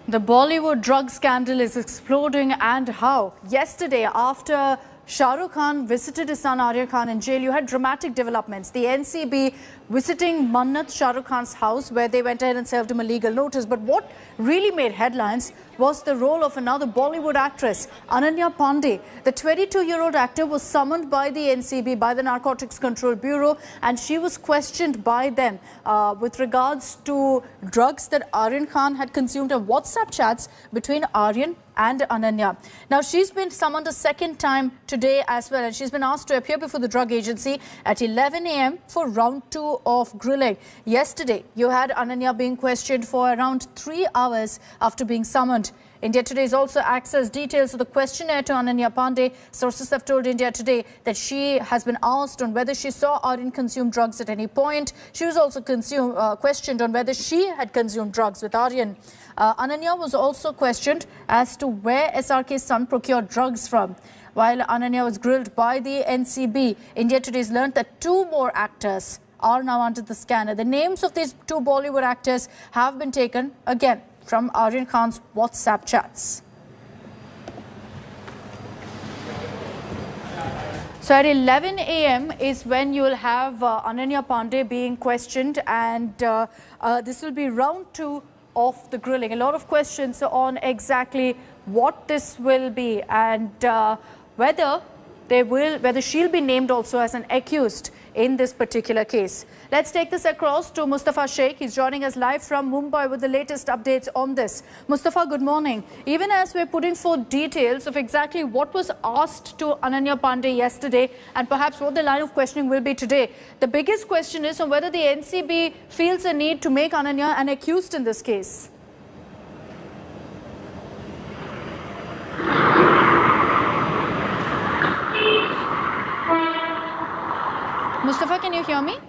The Bollywood drug scandal is exploding, and how? Yesterday, after Shah Rukh Khan visited his son Aryan Khan in jail, you had dramatic developments. The NCB visiting Mannat, Shah Rukh Khan's house, where they went ahead and served him a legal notice. But what really made headlines was the role of another Bollywood actress, Ananya Panday. The 22-year-old actor was summoned by the NCB, by the Narcotics Control Bureau, and she was questioned by them with regards to drugs that Aryan Khan had consumed and WhatsApp chats between Aryan and Ananya. Now, she's been summoned a second time today as well, and she's been asked to appear before the drug agency at 11 a.m. for round 2 of grilling. Yesterday, you had Ananya being questioned for around 3 hours after being summoned. India Today has also accessed details of the questionnaire to Ananya Panday. Sources have told India Today that she has been asked on whether she saw Aryan consume drugs at any point. She was also questioned on whether she had consumed drugs with Aryan. Ananya was also questioned as to where SRK's son procured drugs from. While Ananya was grilled by the NCB, India Today has learned that 2 more actors are now under the scanner. The names of these 2 Bollywood actors have been taken again from Aryan Khan's WhatsApp chats. So at 11 a.m. is when you will have Ananya Panday being questioned, and this will be round 2 of the grilling. A lot of questions on exactly what this will be and whether she'll be named also as an accused in this particular case. Let's take this across to Mustafa Sheikh. He's joining us live from Mumbai with the latest updates on this. Mustafa, good morning. Even as we're putting forth details of exactly what was asked to Ananya Panday yesterday and perhaps what the line of questioning will be today, the biggest question is on whether the NCB feels a need to make Ananya an accused in this case. Mustafa, can you hear me?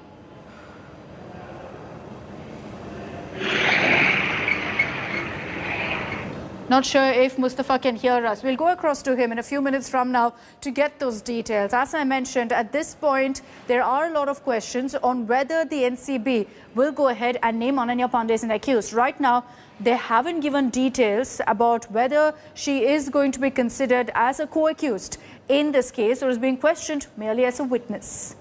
Not sure if Mustafa can hear us. We'll go across to him in a few minutes from now to get those details. As I mentioned, at this point, there are a lot of questions on whether the NCB will go ahead and name Ananya Panday as an accused. Right now, they haven't given details about whether she is going to be considered as a co-accused in this case or is being questioned merely as a witness.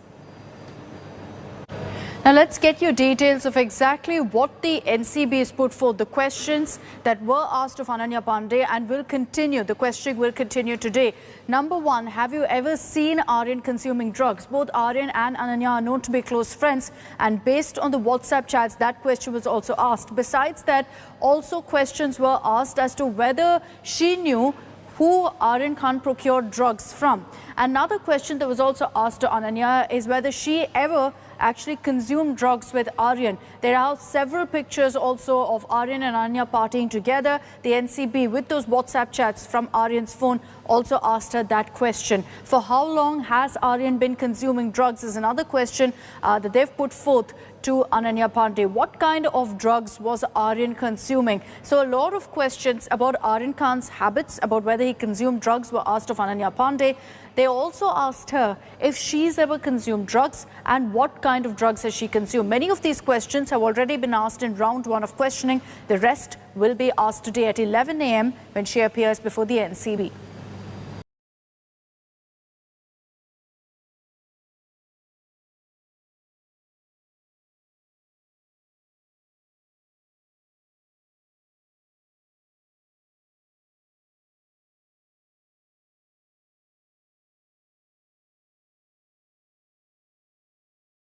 Now, let's get you details of exactly what the NCB has put forth, the questions that were asked of Ananya Panday and will continue. The questioning will continue today. Number 1, have you ever seen Aryan consuming drugs? Both Aryan and Ananya are known to be close friends, and based on the WhatsApp chats, that question was also asked. Besides that, also questions were asked as to whether she knew who Aryan Khan procured drugs from. Another question that was also asked to Ananya is whether she ever actually consumed drugs with Aryan. There are several pictures also of Aryan and Ananya partying together. The NCB, with those WhatsApp chats from Aryan's phone, also asked her that question. For how long has Aryan been consuming drugs is another question that they've put forth to Ananya Panday. What kind of drugs was Aryan consuming? So a lot of questions about Aryan Khan's habits, about whether he consumed drugs, were asked of Ananya Panday. They also asked her if she's ever consumed drugs and what kind of drugs has she consumed. Many of these questions have already been asked in round 1 of questioning. The rest will be asked today at 11 a.m. when she appears before the NCB.